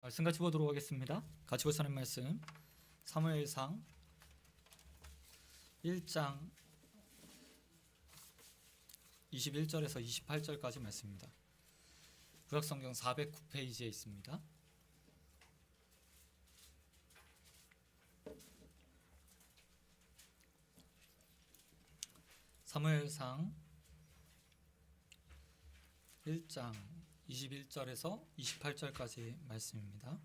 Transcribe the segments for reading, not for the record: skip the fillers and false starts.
말씀 같이 보도록 하겠습니다. 같이 보시는 말씀 사무엘상 1장 21절에서 28절까지 말씀입니다. 구약성경 409페이지에 있습니다. 사무엘상 1장 21절에서 28절까지 말씀입니다.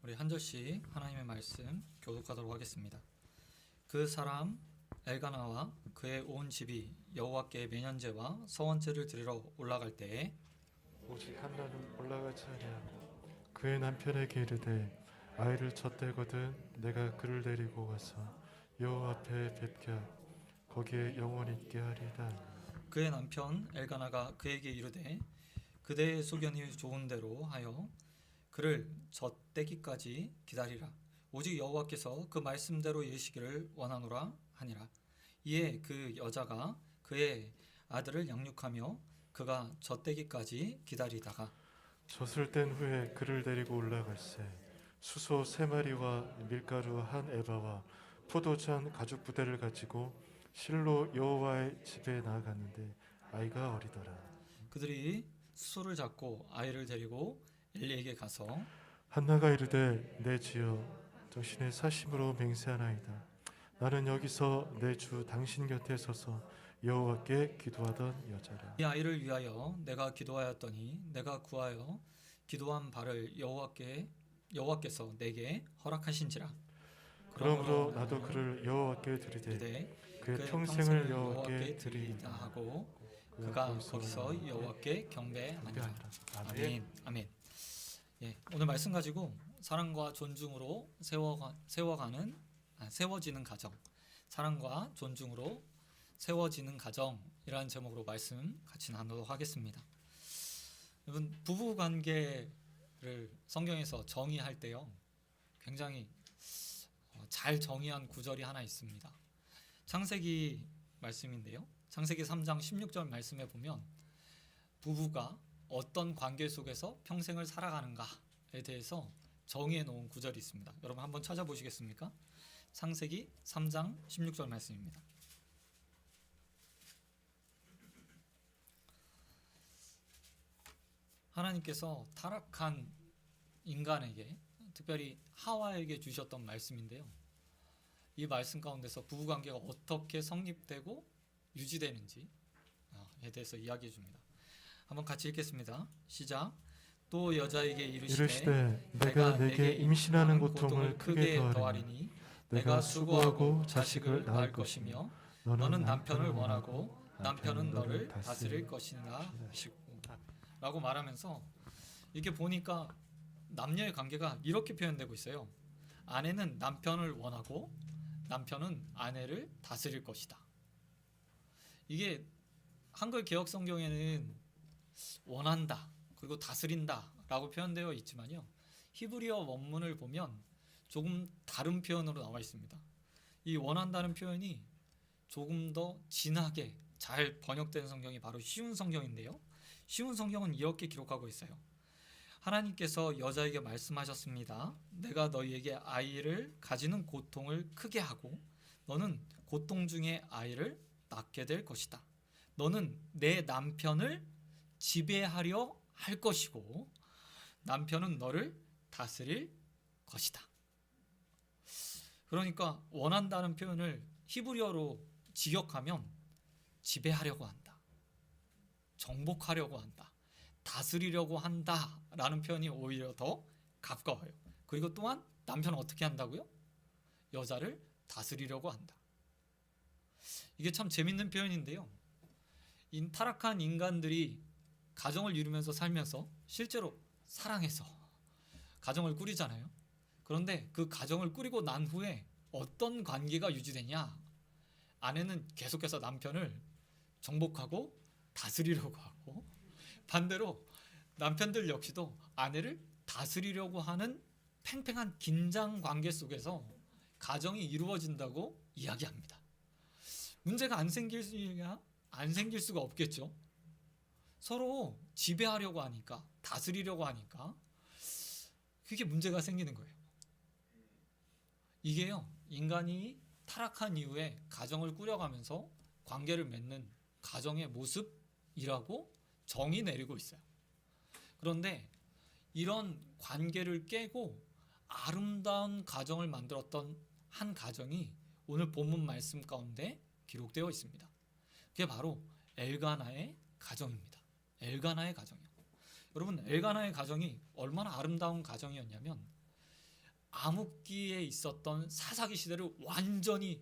우리 한 절씩 하나님의 말씀 교독하도록 하겠습니다. 그 사람 엘가나와 그의 온 집이 여호와께 매년제와 서원제를 드리러 올라갈 때에 오직 한나는 올라가지 아니하고 그의 남편에게 이르되 아이를 젖대거든 내가 그를 데리고 가서 여호와 앞에 뵙게 거기에 영원히 있게 하리이다. 그의 남편 엘가나가 그에게 이르되 그대의 소견이 좋은 대로 하여 그를 젖대기까지 기다리라. 오직 여호와께서 그 말씀대로 이르시기를 원하노라 하니라. 이에 그 여자가 그의 아들을 양육하며 그가 젖대기까지 기다리다가 젖을 뗀 후에 그를 데리고 올라갈새 수소 3마리와 밀가루 1에바와 포도주 가죽 부대를 가지고 실로 여호와의 집에 나아갔는데 아이가 어리더라. 그들이 수소를 잡고 아이를 데리고 엘리에게 가서 한나가 이르되 내 주여 당신의 사심으로 맹세하나이다. 나는 여기서 내 주 당신 곁에 서서 여호와께 기도하던 여자라. 이 아이를 위하여 내가 기도하였더니 내가 구하여 기도한 바를 여호와께서 내게 허락하신지라. 그러므로 나도 그를 여호와께 드리되 그의 평생을 여호와께 드리리다 하고 그가 거기서 여호와께 경배하니라. 아멘. 아멘. 예, 오늘 말씀 가지고 사랑과 존중으로 세워지는 가정, 사랑과 존중으로 세워지는 가정이라는 제목으로 말씀 같이 나누도록 하겠습니다. 여러분, 부부 관계를 성경에서 정의할 때요, 굉장히 잘 정의한 구절이 하나 있습니다. 창세기 말씀인데요, 창세기 3장 16절 말씀에 보면 부부가 어떤 관계 속에서 평생을 살아가는가에 대해서 정의해 놓은 구절이 있습니다. 여러분 한번 찾아보시겠습니까? 창세기 3장 16절 말씀입니다. 하나님께서 타락한 인간에게, 특별히 하와에게 주셨던 말씀인데요, 이 말씀 가운데서 부부관계가 어떻게 성립되고 유지되는지에 대해서 이야기해 줍니다. 한번 같이 읽겠습니다. 시작. 또 여자에게 이르시되 내가 내게 임신하는 고통을 크게 더하리니 내가 수고하고 자식을 낳을 것이며 너는 남편을 원하고 남편은 너를 다스릴 것이라 하시고 라고 말하면서, 이렇게 보니까 남녀의 관계가 이렇게 표현되고 있어요. 아내는 남편을 원하고 남편은 아내를 다스릴 것이다. 이게 한글 개역 성경에는 원한다 그리고 다스린다 라고 표현되어 있지만요, 히브리어 원문을 보면 조금 다른 표현으로 나와 있습니다. 이 원한다는 표현이 조금 더 진하게 잘 번역된 성경이 바로 쉬운 성경인데요, 쉬운 성경은 이렇게 기록하고 있어요. 하나님께서 여자에게 말씀하셨습니다. 내가 너희에게 아이를 가지는 고통을 크게 하고 너는 고통 중에 아이를 낳게 될 것이다. 너는 내 남편을 지배하려 할 것이고 남편은 너를 다스릴 것이다. 그러니까 원한다는 표현을 히브리어로 직역하면 지배하려고 한다, 정복하려고 한다, 다스리려고 한다 라는 표현이 오히려 더 가까워요. 그리고 또한 남편은 어떻게 한다고요? 여자를 다스리려고 한다. 이게 참 재밌는 표현인데요, 타락한 인간들이 가정을 이루면서 살면서 실제로 사랑해서 가정을 꾸리잖아요. 그런데 그 가정을 꾸리고 난 후에 어떤 관계가 유지되냐? 아내는 계속해서 남편을 정복하고 다스리려고 하고, 반대로 남편들 역시도 아내를 다스리려고 하는 팽팽한 긴장 관계 속에서 가정이 이루어진다고 이야기합니다. 문제가 안 생길 수가 없겠죠. 서로 지배하려고 하니까, 다스리려고 하니까 그게 문제가 생기는 거예요. 이게요, 인간이 타락한 이후에 가정을 꾸려가면서 관계를 맺는 가정의 모습이라고 정의 내리고 있어요. 그런데 이런 관계를 깨고 아름다운 가정을 만들었던 한 가정이 오늘 본문 말씀 가운데 기록되어 있습니다. 그게 바로 엘가나의 가정입니다. 엘가나의 가정이요. 여러분, 엘가나의 가정이 얼마나 아름다운 가정이었냐면 암흑기에 있었던 사사기 시대를 완전히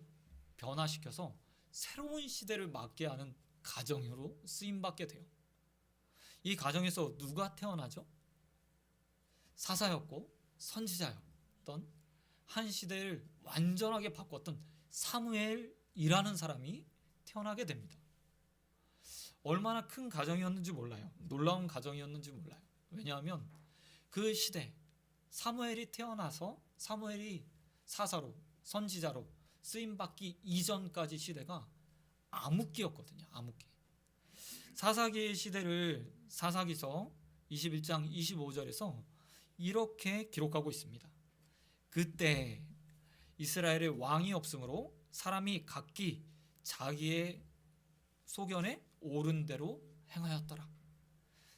변화시켜서 새로운 시대를 맞게 하는 가정으로 쓰임받게 돼요. 이 가정에서 누가 태어나죠? 사사였고 선지자였던, 한 시대를 완전하게 바꿨던 사무엘이라는 사람이 태어나게 됩니다. 얼마나 큰 가정이었는지 몰라요. 놀라운 가정이었는지 몰라요. 왜냐하면 그 시대, 사무엘이 태어나서 사무엘이 사사로, 선지자로 쓰임받기 이전까지 시대가 암흑기였거든요. 암흑기. 사사기의 시대를 사사기서 21장 25절에서 이렇게 기록하고 있습니다. 그때 이스라엘에 왕이 없으므로 사람이 각기 자기의 소견에 옳은 대로 행하였더라.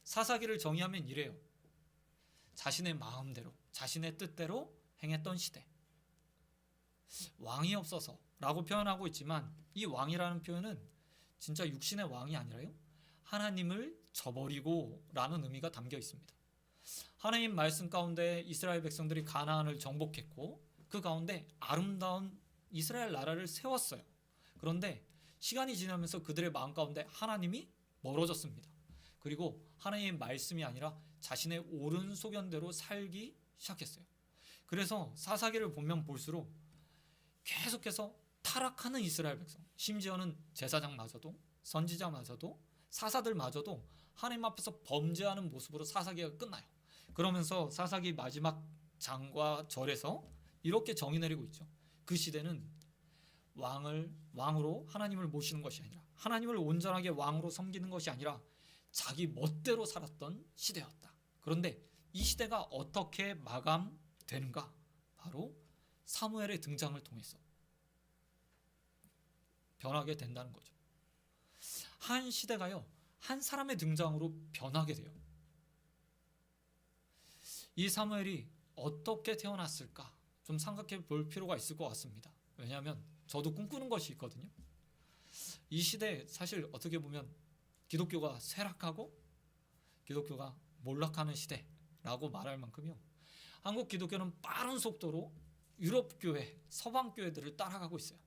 사사기를 정의하면 이래요. 자신의 마음대로, 자신의 뜻대로 행했던 시대. 왕이 없어서라고 표현하고 있지만 이 왕이라는 표현은 진짜 육신의 왕이 아니라요, 하나님을 저버리고 라는 의미가 담겨 있습니다. 하나님 말씀 가운데 이스라엘 백성들이 가나안을 정복했고 그 가운데 아름다운 이스라엘 나라를 세웠어요. 그런데 시간이 지나면서 그들의 마음 가운데 하나님이 멀어졌습니다. 그리고 하나님의 말씀이 아니라 자신의 옳은 소견대로 살기 시작했어요. 그래서 사사기를 보면 볼수록 계속해서 타락하는 이스라엘 백성, 심지어는 제사장마저도, 선지자마저도, 사사들마저도 하나님 앞에서 범죄하는 모습으로 사사기가 끝나요. 그러면서 사사기 마지막 장과 절에서 이렇게 정의 내리고 있죠. 그 시대는 왕으로 하나님을 모시는 것이 아니라, 하나님을 온전하게 왕으로 섬기는 것이 아니라 자기 멋대로 살았던 시대였다. 그런데 이 시대가 어떻게 마감되는가? 바로 사무엘의 등장을 통해서 변하게 된다는 거죠. 한 시대가요, 한 사람의 등장으로 변하게 돼요. 이 사무엘이 어떻게 태어났을까? 좀 생각해 볼 필요가 있을 것 같습니다. 왜냐하면 저도 꿈꾸는 것이 있거든요. 이 시대 사실 어떻게 보면 기독교가 쇠락하고 기독교가 몰락하는 시대라고 말할 만큼요, 한국 기독교는 빠른 속도로 유럽 교회, 서방 교회들을 따라가고 있어요.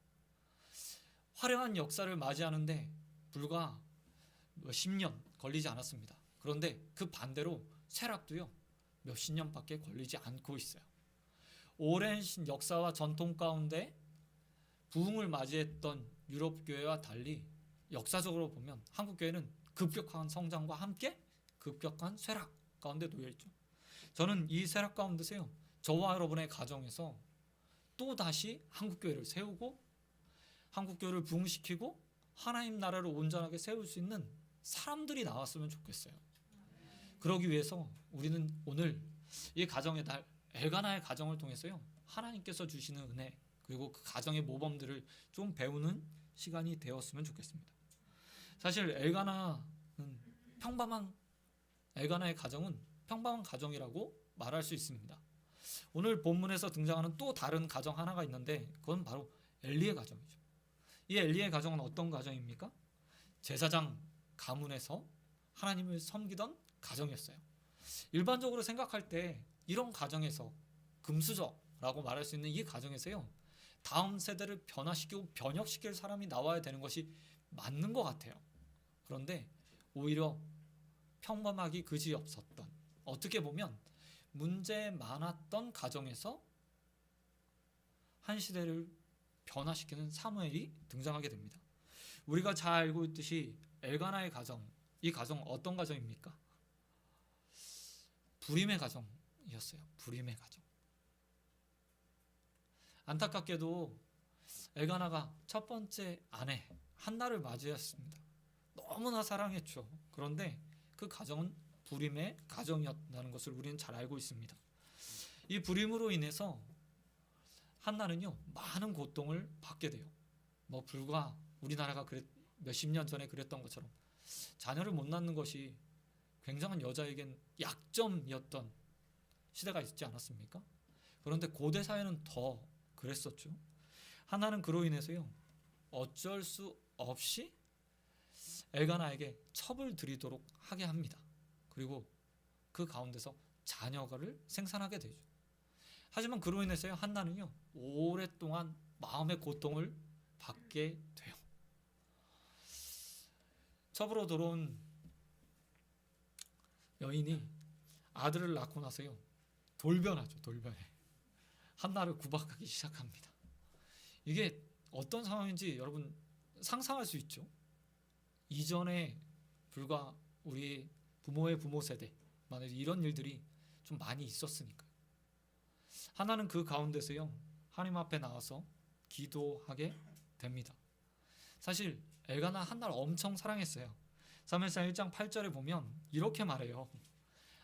화려한 역사를 맞이하는데 불과 몇십 년 걸리지 않았습니다. 그런데 그 반대로 쇠락도요, 몇십 년밖에 걸리지 않고 있어요. 오랜 역사와 전통 가운데 부흥을 맞이했던 유럽 교회와 달리 역사적으로 보면 한국 교회는 급격한 성장과 함께 급격한 쇠락 가운데 놓여 있죠. 저는 이 쇠락 가운데서요, 저와 여러분의 가정에서 또 다시 한국 교회를 세우고 한국 교회를 부흥시키고 하나님 나라를 온전하게 세울 수 있는 사람들이 나왔으면 좋겠어요. 그러기 위해서 우리는 오늘 이 가정의 달 엘가나의 가정을 통해서요, 하나님께서 주시는 은혜, 그리고 그 가정의 모범들을 좀 배우는 시간이 되었으면 좋겠습니다. 사실 엘가나의 가정은 평범한 가정이라고 말할 수 있습니다. 오늘 본문에서 등장하는 또 다른 가정 하나가 있는데 그건 바로 엘리의 가정이죠. 이 엘리의 가정은 어떤 가정입니까? 제사장 가문에서 하나님을 섬기던 가정이었어요. 일반적으로 생각할 때 이런 가정에서, 금수저라고 말할 수 있는 이 가정에서요, 다음 세대를 변화시키고 변혁시킬 사람이 나와야 되는 것이 맞는 것 같아요. 그런데 오히려 평범하기 그지없었던, 어떻게 보면 문제 많았던 가정에서 한 시대를 변화시키는 사무엘이 등장하게 됩니다. 우리가 잘 알고 있듯이 엘가나의 가정, 이 가정 어떤 가정입니까? 불임의 가정이었어요. 불임의 가정. 안타깝게도 엘가나가 첫 번째 아내 한나를 맞이했습니다. 너무나 사랑했죠. 그런데 그 가정은 불임의 가정이었다는 것을 우리는 잘 알고 있습니다. 이 불임으로 인해서 한나는요 많은 고통을 받게 돼요. 뭐 불과 우리나라가 몇십 년 전에 그랬던 것처럼 자녀를 못 낳는 것이 굉장한 여자에겐 약점이었던 시대가 있지 않았습니까? 그런데 고대 사회는 더 그랬었죠. 한나는 그로 인해서요 어쩔 수 없이 엘가나에게 첩을 들이도록 하게 합니다. 그리고 그 가운데서 자녀를 생산하게 되죠. 하지만 그로 인해서요 한나는요 오랫동안 마음의 고통을 받게 돼요. 첩으로 들어온 여인이 아들을 낳고 나서요 돌변하죠. 돌변해 한나를 구박하기 시작합니다. 이게 어떤 상황인지 여러분 상상할 수 있죠. 이전에 불과 우리 부모의 부모 세대만 해도 이런 일들이 좀 많이 있었으니까요. 하나는 그 가운데서요 하나님 앞에 나와서 기도하게 됩니다. 사실 엘가나 한나를 엄청 사랑했어요. 사무엘상 1장 8절에 보면 이렇게 말해요.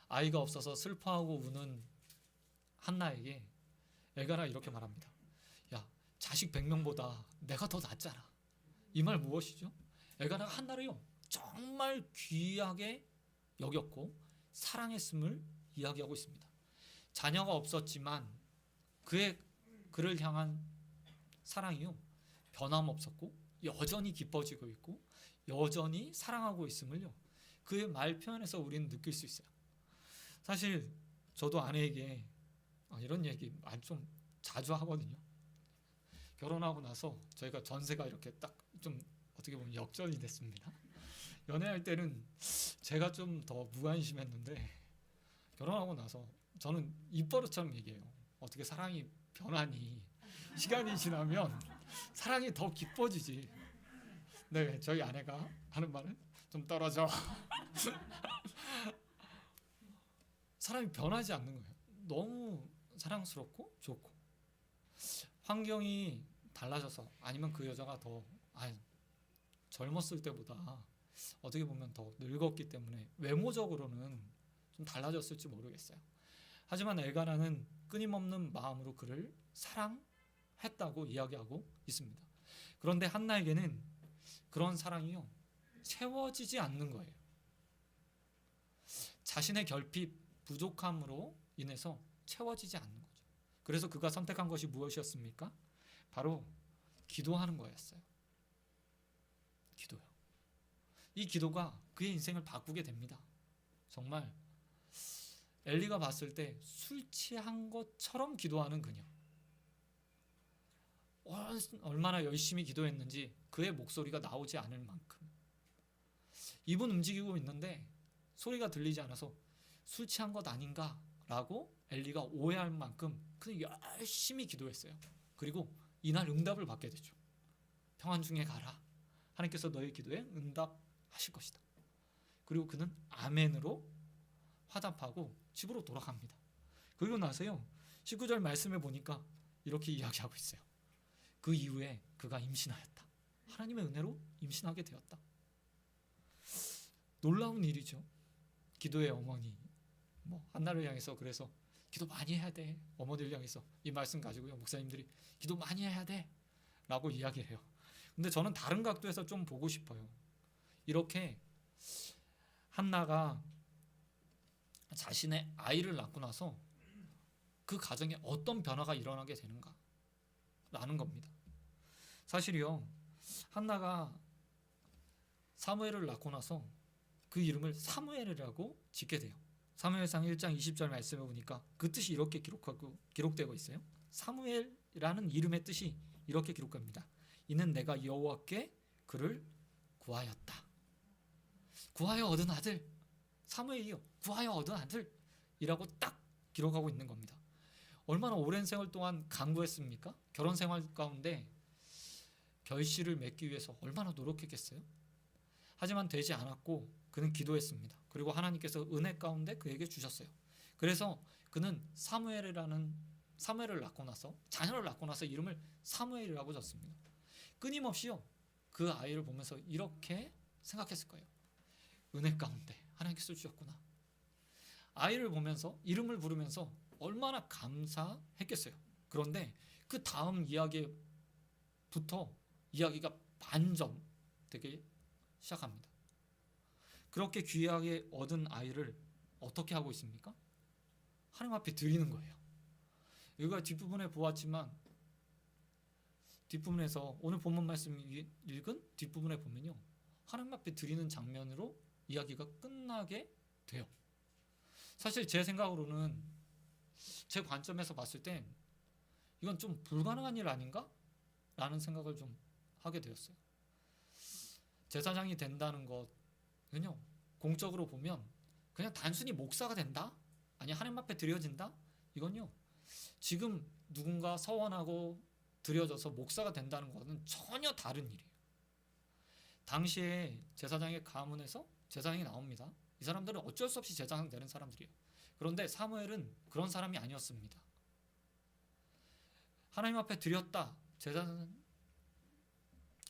아이가 없어서 슬퍼하고 우는 한나에게 엘가나가 이렇게 말합니다. 야, 자식 100명보다 내가 더 낫잖아. 이 말 무엇이죠? 엘가나가 한나를요 정말 귀하게 여겼고 사랑했음을 이야기하고 있습니다. 자녀가 없었지만 그를 향한 사랑이요 변함없었고 여전히 깊어지고 있고 여전히 사랑하고 있음을요 그의 말 표현에서 우리는 느낄 수 있어요. 사실 저도 아내에게 이런 얘기 좀 자주 하거든요. 결혼하고 나서 저희가 전세가 이렇게 딱 좀 어떻게 보면 역전이 됐습니다. 연애할 때는 제가 좀 더 무관심했는데 결혼하고 나서 저는 입버릇처럼 얘기해요. 어떻게 사랑이 변하니? 시간이 지나면 사랑이 더 깊어지지. 네, 저희 아내가 하는 말은 좀 떨어져. 사람이 변하지 않는 거예요. 너무 사랑스럽고 좋고 환경이 달라져서 아니면 그 여자가 더 젊었을 때보다 어떻게 보면 더 늙었기 때문에 외모적으로는 좀 달라졌을지 모르겠어요. 하지만 엘가나는 끊임없는 마음으로 그를 사랑했다고 이야기하고 있습니다. 그런데 한나에게는 그런 사랑이요 채워지지 않는 거예요. 자신의 결핍, 부족함으로 인해서 채워지지 않는 거죠. 그래서 그가 선택한 것이 무엇이었습니까? 바로 기도하는 거였어요. 기도요. 이 기도가 그의 인생을 바꾸게 됩니다. 정말 엘리가 봤을 때 술 취한 것처럼 기도하는 그녀. 얼마나 열심히 기도했는지 그의 목소리가 나오지 않을 만큼 입은 움직이고 있는데 소리가 들리지 않아서 술 취한 것 아닌가 라고 엘리가 오해할 만큼 그는 열심히 기도했어요. 그리고 이날 응답을 받게 되죠. 평안 중에 가라. 하나님께서 너의 기도에 응답하실 것이다. 그리고 그는 아멘으로 화답하고 집으로 돌아갑니다. 그리고 나서요 19절 말씀에 보니까 이렇게 이야기하고 있어요. 그 이후에 그가 임신하였다. 하나님의 은혜로 임신하게 되었다. 놀라운 일이죠. 기도의 어머니 한나를 향해서 그래서 기도 많이 해야 돼. 어머니를 향해서 이 말씀 가지고요 목사님들이 기도 많이 해야 돼 라고 이야기해요. 근데 저는 다른 각도에서 좀 보고 싶어요. 이렇게 한나가 자신의 아이를 낳고 나서 그 가정에 어떤 변화가 일어나게 되는가 라는 겁니다. 사실이요 한나가 사무엘을 낳고 나서 그 이름을 사무엘이라고 짓게 돼요. 사무엘상 1장 20절 말씀에 보니까 그 뜻이 이렇게 기록되고 있어요. 사무엘이라는 이름의 뜻이 이렇게 기록됩니다. 이는 내가 여호와께 그를 구하였다. 구하여 얻은 아들. 사무엘이요 구하여 얻은 아들이라고 딱 기록하고 있는 겁니다. 얼마나 오랜 세월 동안 간구했습니까? 결혼 생활 가운데 결실을 맺기 위해서 얼마나 노력했겠어요? 하지만 되지 않았고 그는 기도했습니다. 그리고 하나님께서 은혜 가운데 그에게 주셨어요. 그래서 그는 사무엘을 낳고 나서 자녀를 낳고 나서 이름을 사무엘이라고 졌습니다. 끊임없이요 그 아이를 보면서 이렇게 생각했을 거예요. 은혜 가운데 하나님께서 주셨구나. 아이를 보면서 이름을 부르면서 얼마나 감사했겠어요. 그런데 그 다음 이야기부터 이야기가 반전되기 시작합니다. 그렇게 귀하게 얻은 아이를 어떻게 하고 있습니까? 하나님 앞에 드리는 거예요. 여기가 뒷부분에 보았지만 뒷부분에서 오늘 본문 말씀 읽은 뒷부분에 보면요, 하나님 앞에 드리는 장면으로 이야기가 끝나게 돼요. 사실 제 생각으로는, 제 관점에서 봤을 땐 이건 좀 불가능한 일 아닌가? 라는 생각을 좀 하게 되었어요. 제사장이 된다는 것은요, 공적으로 보면 그냥 단순히 목사가 된다? 아니 하나님 앞에 드려진다? 이건요, 지금 누군가 서원하고 드려져서 목사가 된다는 것은 전혀 다른 일이에요. 당시에 제사장의 가문에서 제사장이 나옵니다. 이 사람들은 어쩔 수 없이 제사장 되는 사람들이에요. 그런데 사무엘은 그런 사람이 아니었습니다. 하나님 앞에 드렸다, 제사장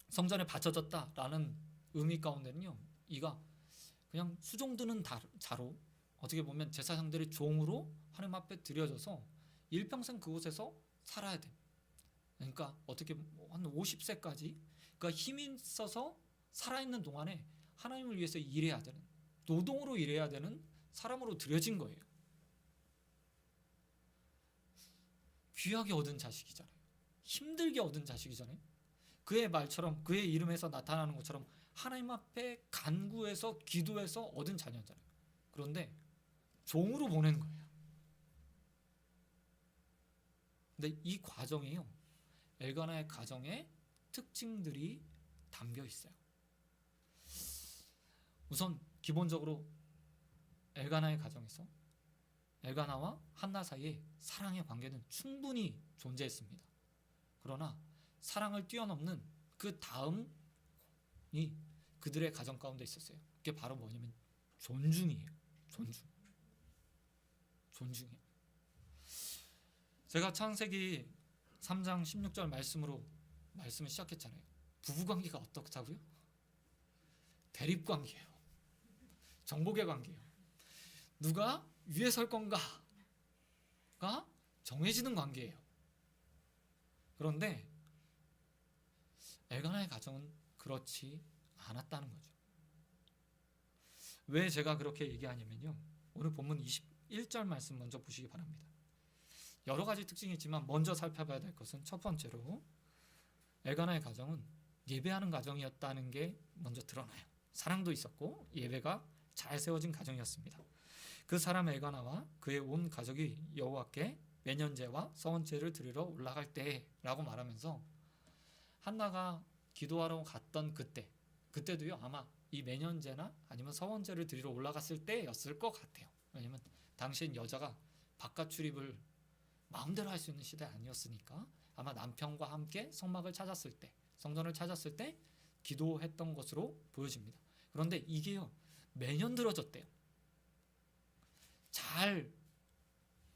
성전에 바쳐졌다라는 의미 가운데는요, 이가 그냥 수종드는 자로, 어떻게 보면 제사장들의 종으로 하나님 앞에 드려져서 일평생 그곳에서 살아야 돼. 그러니까 어떻게 한 50세까지 그러니까 힘이 있어서 살아있는 동안에 하나님을 위해서 일해야 되는, 노동으로 일해야 되는 사람으로 드려진 거예요. 귀하게 얻은 자식이잖아요. 힘들게 얻은 자식이잖아요. 그의 말처럼, 그의 이름에서 나타나는 것처럼 하나님 앞에 간구해서 기도해서 얻은 자녀잖아요. 그런데 종으로 보낸 거예요. 근데 이 과정이요, 엘가나의 가정의 특징들이 담겨 있어요. 우선 기본적으로 엘가나의 가정에서 엘가나와 한나 사이에 사랑의 관계는 충분히 존재했습니다. 그러나 사랑을 뛰어넘는 그 다음이 그들의 가정 가운데 있었어요. 그게 바로 뭐냐면 존중이에요. 존중이에요. 제가 창세기 3장 16절 말씀을 시작했잖아요. 부부관계가 어떻다고요? 대립관계예요. 정복의 관계예요. 누가 위에 설 건가가 정해지는 관계예요. 그런데 엘가나의 가정은 그렇지 않았다는 거죠. 왜 제가 그렇게 얘기하냐면요, 오늘 본문 21절 말씀 먼저 보시기 바랍니다. 여러 가지 특징이 있지만 먼저 살펴봐야 될 것은, 첫 번째로 엘가나의 가정은 예배하는 가정이었다는 게 먼저 드러나요. 사랑도 있었고 예배가 잘 세워진 가정이었습니다. 그 사람 엘가나와 그의 온 가족이 여호와께 매년제와 서원제를 드리러 올라갈 때라고 말하면서, 한나가 기도하러 갔던 그때도요, 아마 이 매년제나 아니면 서원제를 드리러 올라갔을 때였을 것 같아요. 왜냐면 당시엔 여자가 바깥 출입을 마음대로 할 수 있는 시대 아니었으니까 아마 남편과 함께 성막을 찾았을 때, 성전을 찾았을 때 기도했던 것으로 보여집니다. 그런데 이게요, 매년 드려졌대요. 잘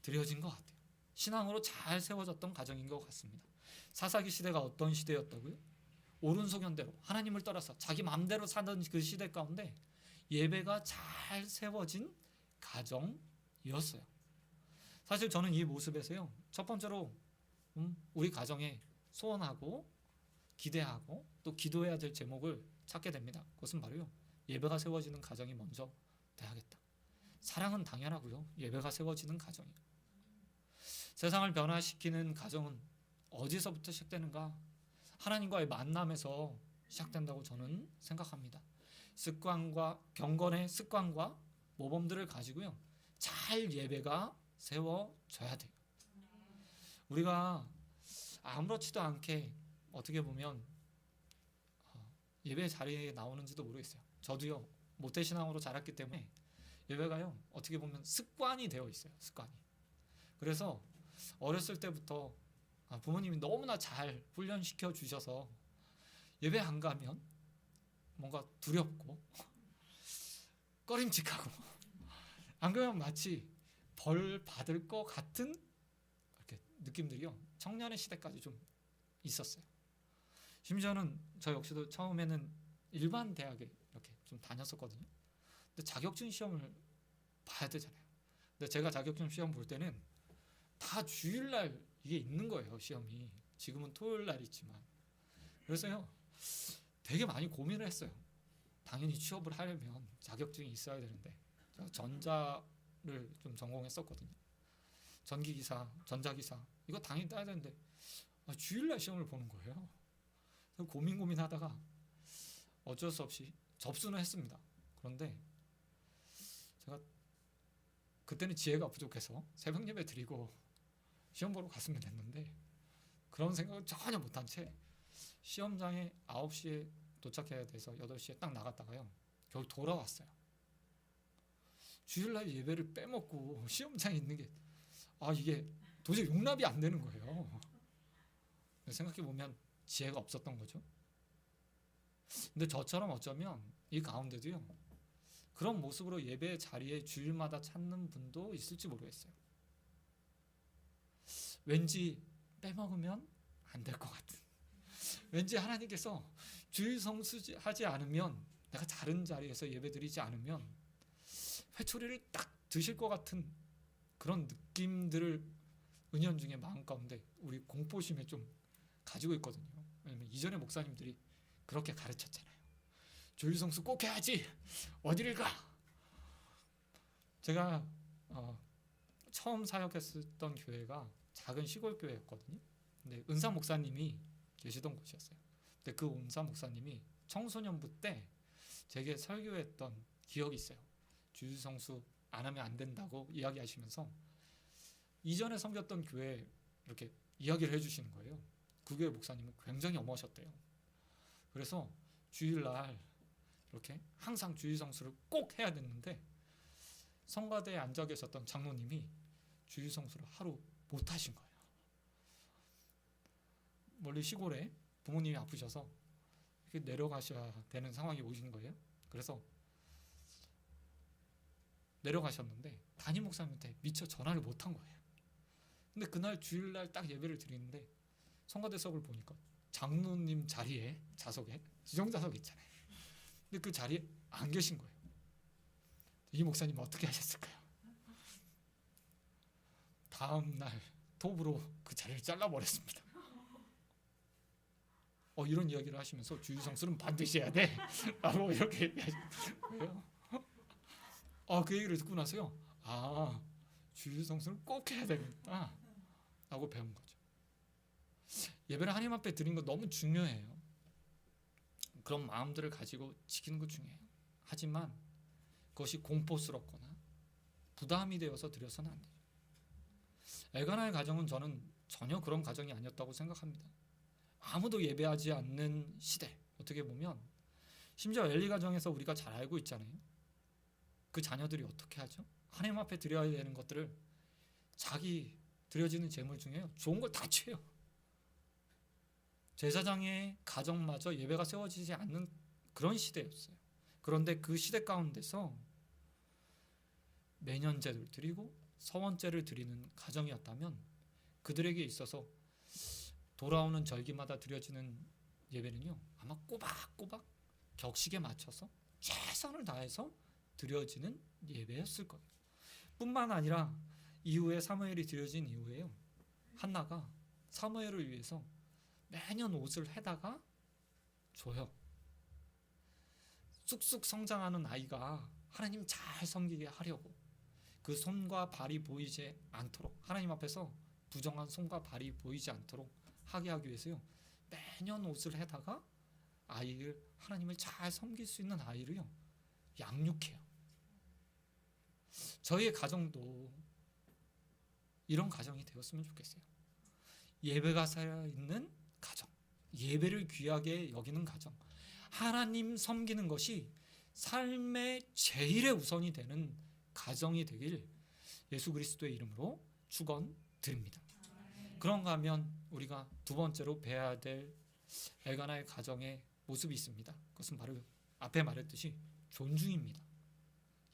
드려진 것 같아요. 신앙으로 잘 세워졌던 가정인 것 같습니다. 사사기 시대가 어떤 시대였다고요? 오른소견대로 하나님을 따라서 자기 마음대로 사는 그 시대 가운데 예배가 잘 세워진 가정이었어요. 사실 저는 이 모습에서요, 첫 번째로 우리 가정에 소원하고 기대하고 또 기도해야 될 제목을 찾게 됩니다. 그것은 바로요, 예배가 세워지는 가정이 먼저 돼야겠다. 사랑은 당연하고요, 예배가 세워지는 가정이에요. 세상을 변화시키는 가정은 어디서부터 시작되는가? 하나님과의 만남에서 시작된다고 저는 생각합니다. 경건의 습관과 모범들을 가지고요, 잘 예배가 세워져야 돼요. 우리가 아무렇지도 않게 어떻게 보면 예배 자리에 나오는지도 모르겠어요. 저도요, 모태신앙으로 자랐기 때문에 예배가요, 어떻게 보면 습관이 되어 있어요. 습관이. 그래서 어렸을 때부터 부모님이 너무나 잘 훈련시켜 주셔서 예배 안 가면 뭔가 두렵고 꺼림칙하고 안 가면 마치 벌 받을 것 같은 이렇게 느낌들이요, 청년의 시대까지 좀 있었어요. 심지어는 저 역시도 처음에는 일반 대학에 이렇게 좀 다녔었거든요. 근데 자격증 시험을 봐야 되잖아요. 근데 제가 자격증 시험 볼 때는 다 주일날 이게 있는 거예요. 시험이 지금은 토요일 날 있지만. 그래서요 되게 많이 고민을 했어요. 당연히 취업을 하려면 자격증이 있어야 되는데 제가 전자를 좀 전공했었거든요. 전기기사, 전자기사 이거 당연히 따야 되는데 주일날 시험을 보는 거예요. 그래서 고민하다가 어쩔 수 없이 접수는 했습니다. 그런데 제가 그때는 지혜가 부족해서 새벽 예배 드리고 시험 보러 갔으면 됐는데 그런 생각을 전혀 못한 채 시험장에 9시에 도착해야 돼서 8시에 딱 나갔다가요 겨우 돌아왔어요. 주일날 예배를 빼먹고 시험장에 있는 게 이게 도저히 용납이 안 되는 거예요. 생각해보면 지혜가 없었던 거죠. 근데 저처럼 어쩌면 이 가운데도요 그런 모습으로 예배 자리에 주일마다 찾는 분도 있을지 모르겠어요. 왠지 빼먹으면 안 될 것 같은, 왠지 하나님께서 주일 성수하지 않으면, 내가 다른 자리에서 예배드리지 않으면 회초리를 딱 드실 것 같은 그런 느낌들을 은연중에 마음 가운데 우리 공포심에 좀 가지고 있거든요. 왜냐면 이전에 목사님들이 그렇게 가르쳤잖아요. 주일 성수 꼭 해야지. 어디를 가? 제가 처음 사역했었던 교회가 작은 시골 교회였거든요. 근데 은사 목사님이 계시던 곳이었어요. 근데 그 은사 목사님이 청소년부 때 제게 설교했던 기억이 있어요. 주일 성수 안 하면 안 된다고 이야기하시면서 이전에 섬겼던 교회 이렇게 이야기를 해주시는 거예요. 그 교회 목사님은 굉장히 엄하셨대요. 그래서 주일날 이렇게 항상 주일 성수를 꼭 해야 됐는데 성가대에 앉아 계셨던 장로님이 주일 성수를 하루 못 하신 거예요. 멀리 시골에 부모님이 아프셔서 이렇게 내려가셔야 되는 상황이 오신 거예요. 그래서 내려가셨는데 담임 목사님한테 미처 전화를 못 한 거예요. 근데 그날 주일날 딱 예배를 드리는데 성가대석을 보니까 장로님 자리에 자석에 지정자석 있잖아요. 근데 그 자리에 안 계신 거예요. 이 목사님 어떻게 하셨을까요? 다음 날 톱으로 그 자리를 잘라버렸습니다. 이런 이야기를 하시면서 주일 성수는 반드시 해야 돼 라고 이렇게 얘기하시는 거예요. 그 얘기를 듣고 나서요 주일 성수는 꼭 해야 되겠다 라고 배운 거죠. 예배를 하나님 앞에 드리는 거 너무 중요해요. 그런 마음들을 가지고 지키는 거 중요해요. 하지만 그것이 공포스럽거나 부담이 되어서 드려서는 안 돼요. 엘가나의 가정은 저는 전혀 그런 가정이 아니었다고 생각합니다. 아무도 예배하지 않는 시대, 어떻게 보면 심지어 엘리 가정에서 우리가 잘 알고 있잖아요. 그 자녀들이 어떻게 하죠? 하나님 앞에 드려야 되는 것들을 자기 드려지는 제물 중에 좋은 걸 다 취해요. 제사장의 가정마저 예배가 세워지지 않는 그런 시대였어요. 그런데 그 시대 가운데서 매년제를 드리고 서원제를 드리는 가정이었다면 그들에게 있어서 돌아오는 절기마다 드려지는 예배는요 아마 꼬박꼬박 격식에 맞춰서 최선을 다해서 드려지는 예배였을 거예요. 뿐만 아니라 이후에 사무엘이 드려진 이후에요 한나가 사무엘을 위해서 매년 옷을 해다가 줘요. 쑥쑥 성장하는 아이가 하나님 잘 섬기게 하려고 그 손과 발이 보이지 않도록 하나님 앞에서 부정한 손과 발이 보이지 않도록 하게 하기 위해서요 매년 옷을 해다가 아이를 하나님을 잘 섬길 수 있는 아이를요 양육해요. 저희의 가정도 이런 가정이 되었으면 좋겠어요. 예배가 살아있는 가정, 예배를 귀하게 여기는 가정, 하나님 섬기는 것이 삶의 제일의 우선이 되는 가정이 되길 예수 그리스도의 이름으로 축원드립니다. 그런가 하면 우리가 두 번째로 배워야 될 엘가나의 가정의 모습이 있습니다. 그것은 바로 앞에 말했듯이 존중입니다.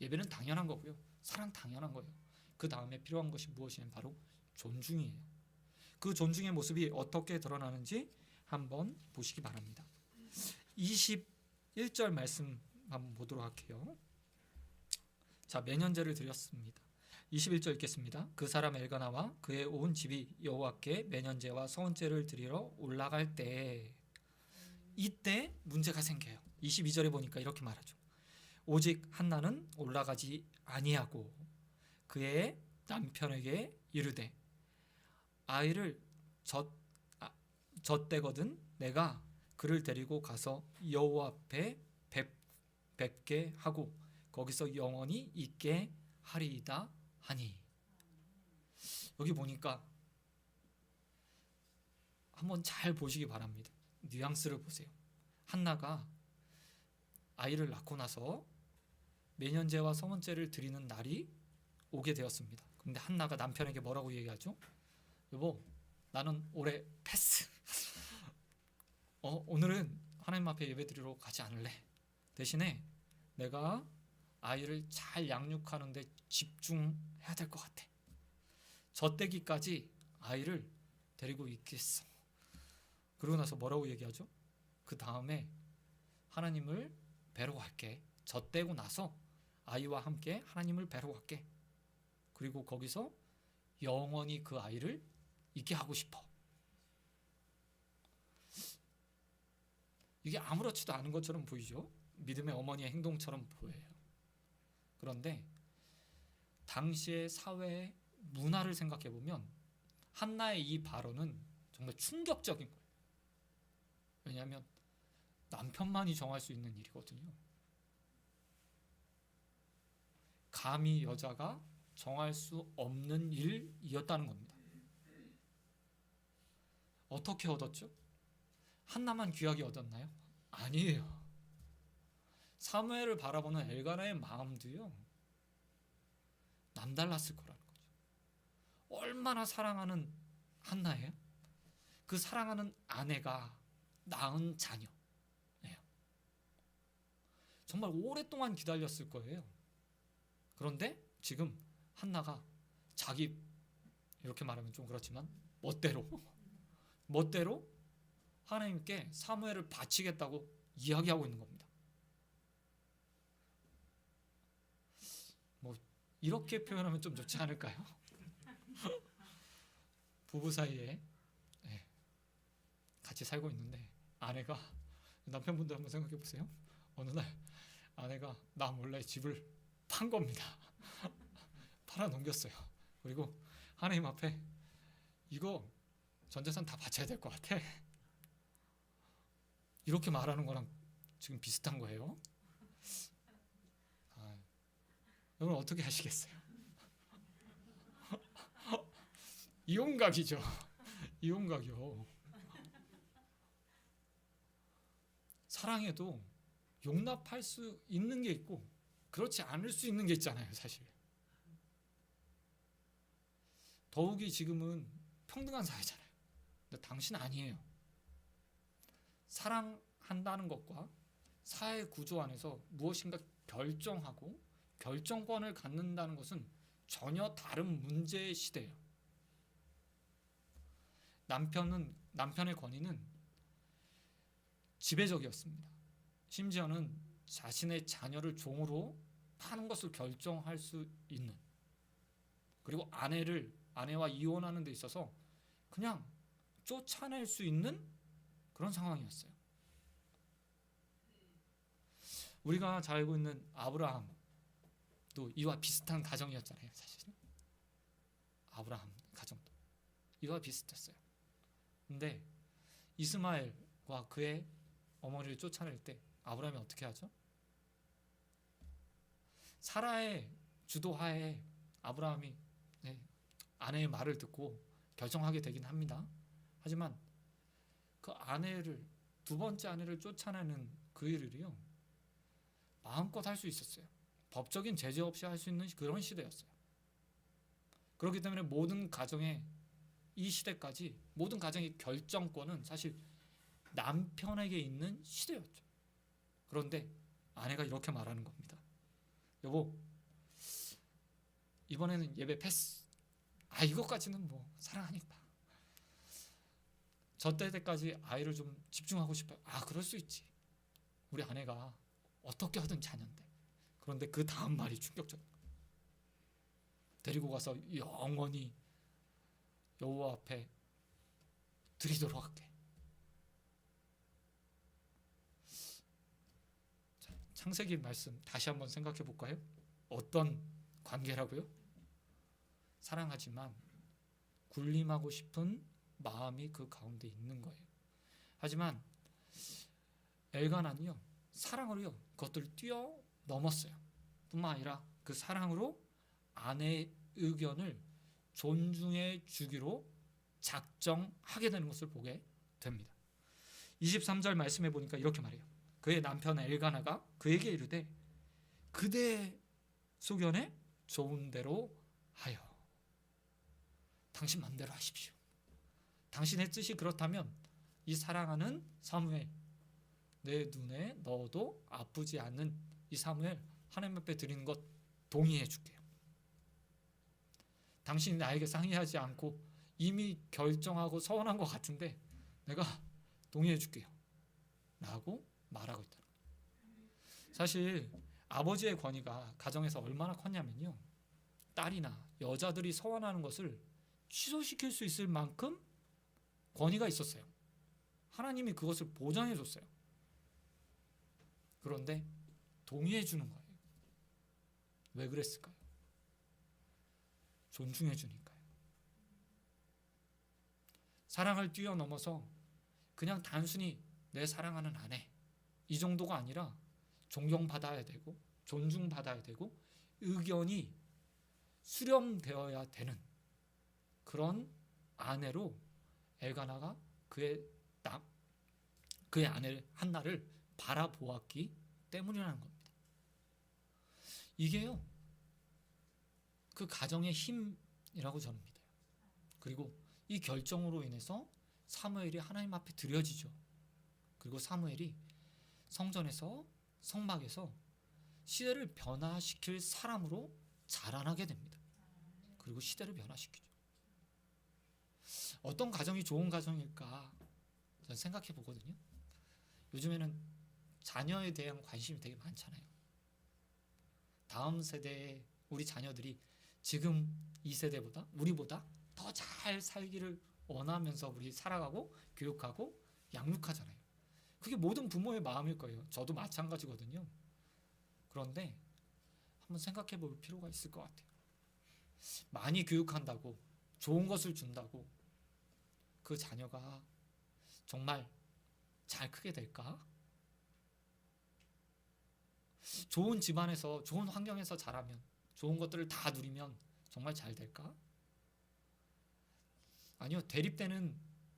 예배는 당연한 거고요. 사랑 당연한 거예요. 그 다음에 필요한 것이 무엇이냐면 바로 존중이에요. 그 존중의 모습이 어떻게 드러나는지 한번 보시기 바랍니다. 21절 말씀 한번 보도록 할게요. 자, 매년제를 드렸습니다. 21절 읽겠습니다. 그 사람 엘가나와 그의 온 집이 여호와께 매년제와 서원제를 드리러 올라갈 때, 이때 문제가 생겨요. 22절에 보니까 이렇게 말하죠. 오직 한나는 올라가지 아니하고 그의 남편에게 이르되 아이를 젖대거든 내가 그를 데리고 가서 여호와 앞에 뵙게 하고 거기서 영원히 있게 하리이다 하니. 여기 보니까 한번 잘 보시기 바랍니다. 뉘앙스를 보세요. 한나가 아이를 낳고 나서 매년제와 서원제를 드리는 날이 오게 되었습니다. 근데 한나가 남편에게 뭐라고 얘기하죠? 여보, 나는 올해 패스. 오늘은 하나님 앞에 예배드리러 가지 않을래. 대신에 내가 아이를 잘 양육하는 데 집중해야 될 것 같아. 젖대기까지 아이를 데리고 있겠어. 그러고 나서 뭐라고 얘기하죠? 그 다음에 하나님을 뵈러 갈게. 젖대고 나서 아이와 함께 하나님을 뵈러 갈게. 그리고 거기서 영원히 그 아이를 있게 하고 싶어. 이게 아무렇지도 않은 것처럼 보이죠? 믿음의 어머니의 행동처럼 보여요. 그런데 당시의 사회의 문화를 생각해 보면 한나의 이 발언은 정말 충격적인 거예요. 왜냐하면 남편만이 정할 수 있는 일이거든요. 감히 여자가 정할 수 없는 일이었다는 겁니다. 어떻게 얻었죠? 한나만 귀하게 얻었나요? 아니에요. 사무엘을 바라보는 엘가나의 마음도요, 남달랐을 거라는 거죠. 얼마나 사랑하는 한나예요? 그 사랑하는 아내가 낳은 자녀예요. 정말 오랫동안 기다렸을 거예요. 그런데 지금 한나가 자기, 이렇게 말하면 좀 그렇지만 멋대로 하나님께 사무엘을 바치겠다고 이야기하고 있는 겁니다. 이렇게 표현하면 좀 좋지 않을까요? 부부 사이에 같이 살고 있는데 아내가, 남편분도 한번 생각해 보세요. 어느 날 아내가 나 몰래 집을 판 겁니다. 팔아 넘겼어요. 그리고 하나님 앞에 이거 전 재산 다 바쳐야 될 것 같아. 이렇게 말하는 거랑 지금 비슷한 거예요. 여러분 어떻게 하시겠어요? 이혼각이죠. 이혼각이요. 사랑해도 용납할 수 있는 게 있고 그렇지 않을 수 있는 게 있잖아요, 사실. 더욱이 지금은 평등한 사회잖아요. 근데 당신 아니에요. 사랑한다는 것과 사회 구조 안에서 무엇인가 결정하고 결정권을 갖는다는 것은 전혀 다른 문제의 시대예요. 남편의 권위는 지배적이었습니다. 심지어는 자신의 자녀를 종으로 파는 것을 결정할 수 있는, 그리고 아내와 이혼하는 데 있어서 그냥 쫓아낼 수 있는 그런 상황이었어요. 우리가 잘 알고 있는 아브라함도 이와 비슷한 가정이었잖아요, 사실은. 아브라함 가정도 이와 비슷했어요. 근데 이스마엘과 그의 어머니를 쫓아낼 때 아브라함이 어떻게 하죠? 사라의 주도하에 아브라함이 아내의 말을 듣고 결정하게 되긴 합니다. 하지만 그 두 번째 아내를 쫓아내는 그 일을요, 마음껏 할 수 있었어요. 법적인 제재 없이 할 수 있는 그런 시대였어요. 그렇기 때문에 모든 가정의, 이 시대까지 모든 가정의 결정권은 사실 남편에게 있는 시대였죠. 그런데 아내가 이렇게 말하는 겁니다. 여보, 이번에는 예배 패스. 이것까지는 뭐 사랑하니까. 저 때까지 아이를 좀 집중하고 싶어요. 그럴 수 있지. 우리 아내가 어떻게 하든 자녀인데. 그런데 그 다음 말이 충격적이에요. 데리고 가서 영원히 여호와 앞에 드리도록 할게. 자, 창세기 말씀 다시 한번 생각해 볼까요? 어떤 관계라고요? 사랑하지만 군림하고 싶은 마음이 그 가운데 있는 거예요. 하지만 엘가나는요, 사랑으로요 그것들을 뛰어넘었어요. 뿐만 아니라 그 사랑으로 아내의 의견을 존중해 주기로 작정하게 되는 것을 보게 됩니다. 23절 말씀해 보니까 이렇게 말해요. 그의 남편 엘가나가 그에게 이르되 그대 소견에 좋은 대로 하여 당신 마음대로 하십시오. 당신의 뜻이 그렇다면 이 사랑하는 사무엘, 내 눈에 넣어도 아프지 않는 이 사무엘 하나님 앞에 드리는 것 동의해 줄게요. 당신이 나에게 상의하지 않고 이미 결정하고 서운한 것 같은데 내가 동의해 줄게요 라고 말하고 있다. 사실 아버지의 권위가 가정에서 얼마나 컸냐면요, 딸이나 여자들이 서원하는 것을 취소시킬 수 있을 만큼 권위가 있었어요. 하나님이 그것을 보장해 줬어요. 그런데 동의해 주는 거예요. 왜 그랬을까요? 존중해 주니까요. 사랑을 뛰어넘어서 그냥 단순히 내 사랑하는 아내 이 정도가 아니라 존경받아야 되고 존중받아야 되고 의견이 수렴되어야 되는 그런 아내로 엘가나가 그의 아내 한나를 바라보았기 때문이라는 겁니다. 이게요 그 가정의 힘이라고 저는 믿어요. 그리고 이 결정으로 인해서 사무엘이 하나님 앞에 드려지죠. 그리고 사무엘이 성전에서 성막에서 시대를 변화시킬 사람으로 자라나게 됩니다. 그리고 시대를 변화시키죠. 어떤 가정이 좋은 가정일까 저는 생각해 보거든요. 요즘에는 자녀에 대한 관심이 되게 많잖아요. 다음 세대의 우리 자녀들이 지금 이 세대보다 우리보다 더 잘 살기를 원하면서 우리 살아가고 교육하고 양육하잖아요. 그게 모든 부모의 마음일 거예요. 저도 마찬가지거든요. 그런데 한번 생각해 볼 필요가 있을 것 같아요. 많이 교육한다고 좋은 것을 준다고 그 자녀가 정말 잘 크게 될까? 좋은 집안에서 좋은 환경에서 자라면 좋은 것들을 다 누리면 정말 잘 될까? 아니요, 대립되는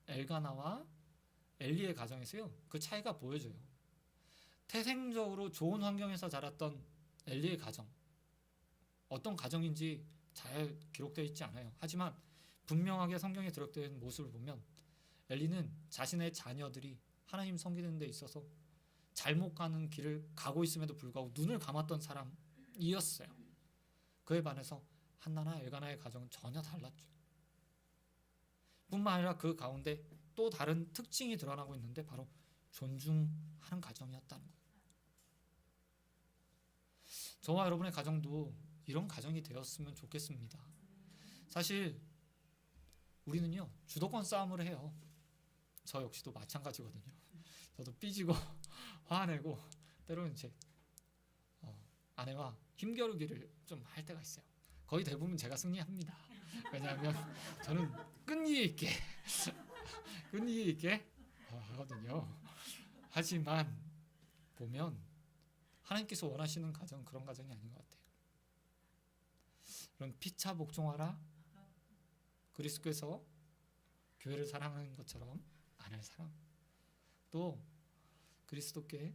엘가나와 엘리의 가정에서요 그 차이가 보여져요. 태생적으로 좋은 환경에서 자랐던 엘리의 가정, 어떤 가정인지 잘 기록되어 있지 않아요. 하지만 분명하게 성경에 기록되어 있는 모습을 보면 엘리는 자신의 자녀들이 하나님 섬기는 데 있어서 잘못 가는 길을 가고 있음에도 불구하고 눈을 감았던 사람이었어요. 그에 반해서 한나나 엘가나의 가정은 전혀 달랐죠. 뿐만 아니라 그 가운데 또 다른 특징이 드러나고 있는데 바로 존중하는 가정이었다는 거예요. 저와 여러분의 가정도 이런 가정이 되었으면 좋겠습니다. 사실 우리는요 주도권 싸움을 해요. 저 역시도 마찬가지거든요. 저도 삐지고 화내고 때로는 제 아내와 힘겨루기를 좀 할 때가 있어요. 거의 대부분 제가 승리합니다. 왜냐하면 저는 끈기 있게 하거든요. 하지만 보면 하나님께서 원하시는 가정은 그런 가정이 아닌 것 같아요. 그럼 피차 복종하라. 그리스도께서 교회를 사랑하는 것처럼 아내를 사랑. 또 그리스도께서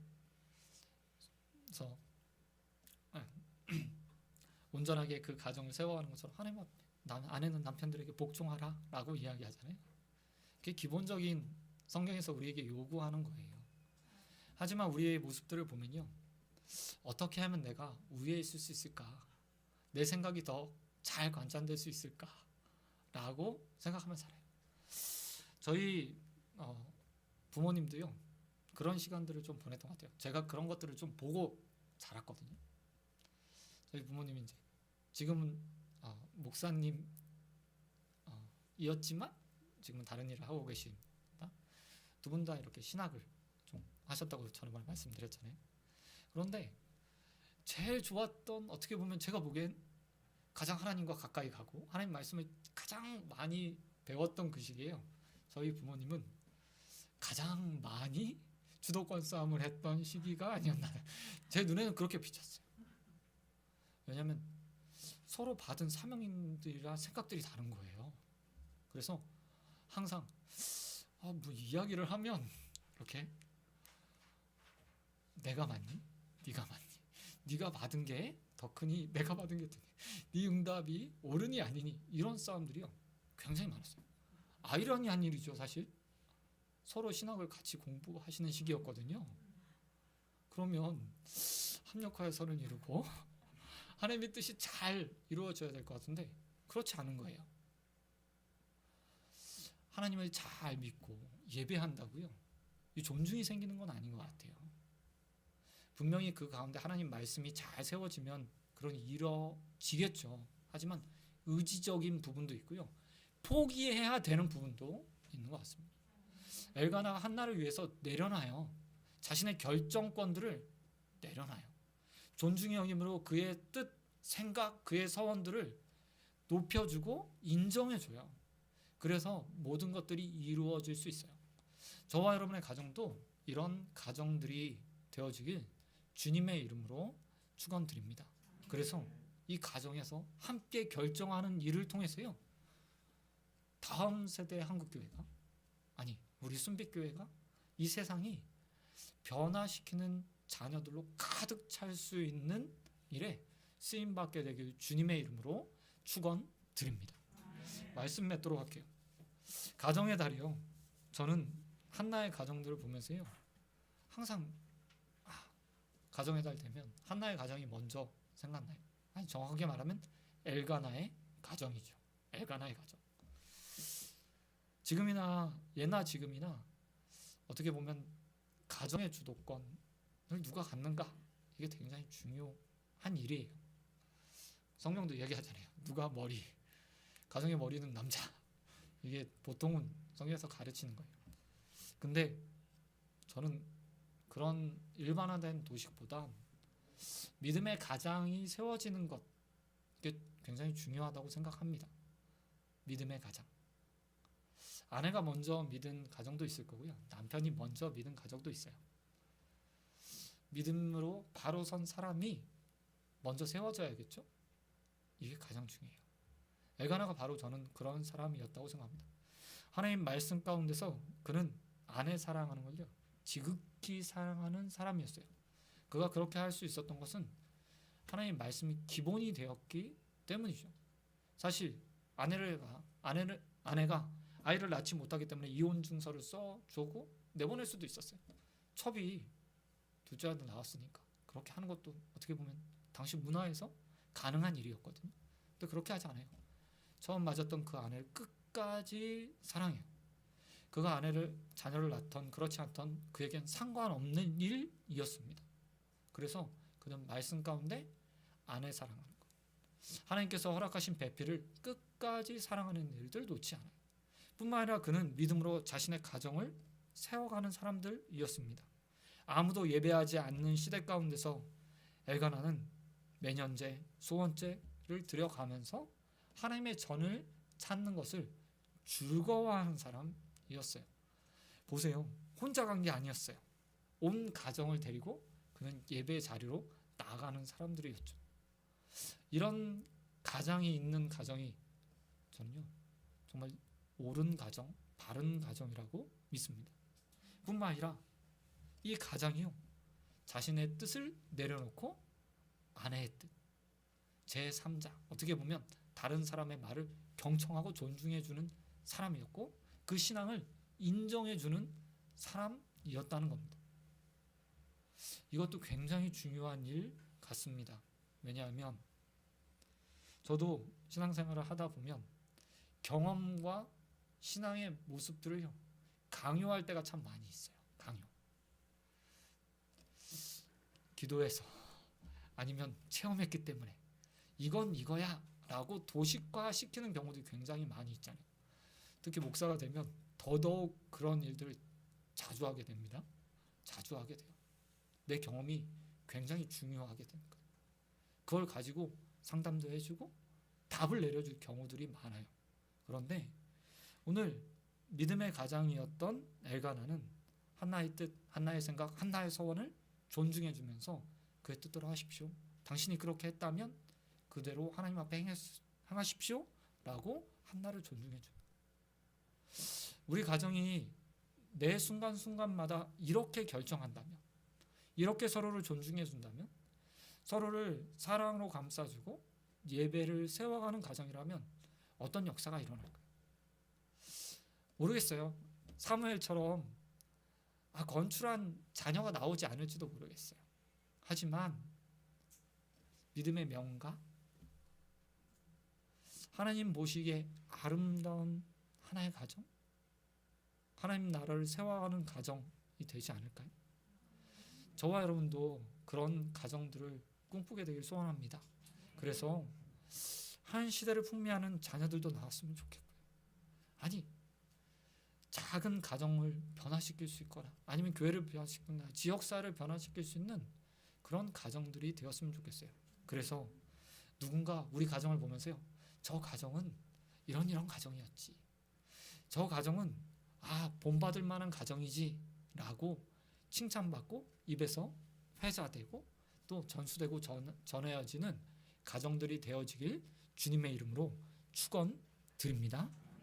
온전하게 그 가정을 세워가는 것처럼 하나님 앞에 아내는 남편들에게 복종하라라고 이야기하잖아요. 그게 기본적인 성경에서 우리에게 요구하는 거예요. 하지만 우리의 모습들을 보면요, 어떻게 하면 내가 우위에 있을 수 있을까? 내 생각이 더 잘 관찰될 수 있을까?라고 생각하면 살아요. 저희 부모님도요 그런 시간들을 좀 보냈던 것 같아요. 제가 그런 것들을 좀 보고 자랐거든요. 저희 부모님이 이제 지금은 목사님 이었지만 지금은 다른 일을 하고 계십니다. 두 분 다 이렇게 신학을 좀 하셨다고 저번에 말씀드렸잖아요. 그런데 제일 좋았던, 어떻게 보면 제가 보기엔 가장 하나님과 가까이 가고 하나님 말씀을 가장 많이 배웠던 그 시기예요. 저희 부모님은 가장 많이 주도권 싸움을 했던 시기가 아니었나, 제 눈에는 그렇게 비쳤어요. 왜냐하면 서로 받은 사명인들이랑 생각들이 다른 거예요. 그래서 항상 뭐 이야기를 하면 이렇게 내가 맞니? 네가 맞니? 네가 받은 게 더 크니? 내가 받은 게 더 크니? 네 응답이 옳으니 아니니? 이런 싸움들이요 굉장히 많았어요. 아이러니한 일이죠. 사실 서로 신학을 같이 공부하시는 시기였거든요. 그러면 합력하여 선을 이루고 하나님의 뜻이 잘 이루어져야 될 것 같은데 그렇지 않은 거예요. 하나님을 잘 믿고 예배한다고요, 이 존중이 생기는 건 아닌 것 같아요. 분명히 그 가운데 하나님 말씀이 잘 세워지면 그런 일이 이루어지겠죠. 하지만 의지적인 부분도 있고요, 포기해야 되는 부분도 있는 것 같습니다. 엘가나가 한나를 위해서 내려놔요. 자신의 결정권들을 내려놔요. 존중의 여김으로 그의 뜻, 생각, 그의 서원들을 높여주고 인정해줘요. 그래서 모든 것들이 이루어질 수 있어요. 저와 여러분의 가정도 이런 가정들이 되어지길 주님의 이름으로 축원드립니다. 그래서 이 가정에서 함께 결정하는 일을 통해서요, 다음 세대 한국교회가, 아니 우리 순빛교회가 이 세상이 변화시키는 자녀들로 가득 찰 수 있는 일에 쓰임받게 되길 주님의 이름으로 축원드립니다. 말씀 맺도록 할게요. 가정의 달이요, 저는 한나의 가정들을 보면서요 항상 가정의 달 되면 한나의 가정이 먼저 생각나요. 아니 정확하게 말하면 엘가나의 가정이죠. 엘가나의 가정. 지금이나 예나 지금이나 어떻게 보면 가정의 주도권을 누가 갖는가, 이게 굉장히 중요한 일이에요. 성경도 얘기하잖아요. 누가 머리, 가정의 머리는 남자. 이게 보통은 성경에서 가르치는 거예요. 근데 저는 그런 일반화된 도식보다 믿음의 가장이 세워지는 것, 이게 굉장히 중요하다고 생각합니다. 믿음의 가장. 아내가 먼저 믿은 가정도 있을 거고요, 남편이 먼저 믿은 가정도 있어요. 믿음으로 바로 선 사람이 먼저 세워져야겠죠? 이게 가장 중요해요. 엘가나가 바로 저는 그런 사람이었다고 생각합니다. 하나님 말씀 가운데서 그는 아내 사랑하는 걸요 지극히 사랑하는 사람이었어요. 그가 그렇게 할 수 있었던 것은 하나님 말씀이 기본이 되었기 때문이죠. 사실 아내가 아이를 낳지 못하기 때문에 이혼 증서를 써주고 내보낼 수도 있었어요. 첩이 둘째 아들 나왔으니까 그렇게 하는 것도 어떻게 보면 당시 문화에서 가능한 일이었거든요. 근데 그렇게 하지 않아요. 처음 맞았던 그 아내를 끝까지 사랑해요. 그가 자녀를 낳던 그렇지 않던 그에겐 상관없는 일이었습니다. 그래서 그는 말씀 가운데 아내 사랑하는 것, 하나님께서 허락하신 배필을 끝까지 사랑하는 일들 놓지 않아요. 뿐만 아니라 그는 믿음으로 자신의 가정을 세워가는 사람들이었습니다. 아무도 예배하지 않는 시대 가운데서 엘가나는 매년제, 소원제를 드려가면서 하나님의 전을 찾는 것을 즐거워하는 사람이었어요. 보세요. 혼자 간 게 아니었어요. 온 가정을 데리고 그는 예배 자리로 나가는 사람들이었죠. 이런 가장이 있는 가정이 저는요 정말 옳은 가정, 바른 가정이라고 믿습니다. 뿐만 아니라 이 가장이요 자신의 뜻을 내려놓고 아내의 뜻, 제3자, 어떻게 보면 다른 사람의 말을 경청하고 존중해주는 사람이었고 그 신앙을 인정해주는 사람이었다는 겁니다. 이것도 굉장히 중요한 일 같습니다. 왜냐하면 저도 신앙생활을 하다 보면 경험과 신앙의 모습들을 강요할 때가 참 많이 있어요. 강요. 기도해서 아니면 체험했기 때문에 이건 이거야 라고 도식화 시키는 경우들이 굉장히 많이 있잖아요. 특히 목사가 되면 더더욱 그런 일들을 자주 하게 됩니다. 자주 하게 돼요. 내 경험이 굉장히 중요하게 되는 거예요. 그걸 가지고 상담도 해주고 답을 내려줄 경우들이 많아요. 그런데 오늘 믿음의 가장이었던 엘가나는 한나의 뜻, 한나의 생각, 한나의 소원을 존중해주면서 그의 뜻대로 하십시오. 당신이 그렇게 했다면 그대로 하나님 앞에 행하십시오 라고 한나를 존중해줘요. 우리 가정이 내 순간순간마다 이렇게 결정한다면, 이렇게 서로를 존중해준다면, 서로를 사랑으로 감싸주고 예배를 세워가는 가정이라면 어떤 역사가 일어날까요? 모르겠어요. 사무엘처럼 건출한 자녀가 나오지 않을지도 모르겠어요. 하지만 믿음의 명가, 하나님 보시기에 아름다운 하나의 가정, 하나님 나라를 세워가는 가정이 되지 않을까요? 저와 여러분도 그런 가정들을 꿈꾸게 되길 소원합니다. 그래서 한 시대를 풍미하는 자녀들도 나왔으면 좋겠고요. 아니, 작은 가정을 변화시킬 수 있거나 아니면 교회를 변화시키거나 지역사회를 변화시킬 수 있는 그런 가정들이 되었으면 좋겠어요. 그래서 누군가 우리 가정을 보면서요, 저 가정은 이런 가정이었지, 저 가정은 본받을 만한 가정이지 라고 칭찬받고 입에서 회자되고 또 전수되고 전해지는 가정들이 되어지길 주님의 이름으로 축원드립니다.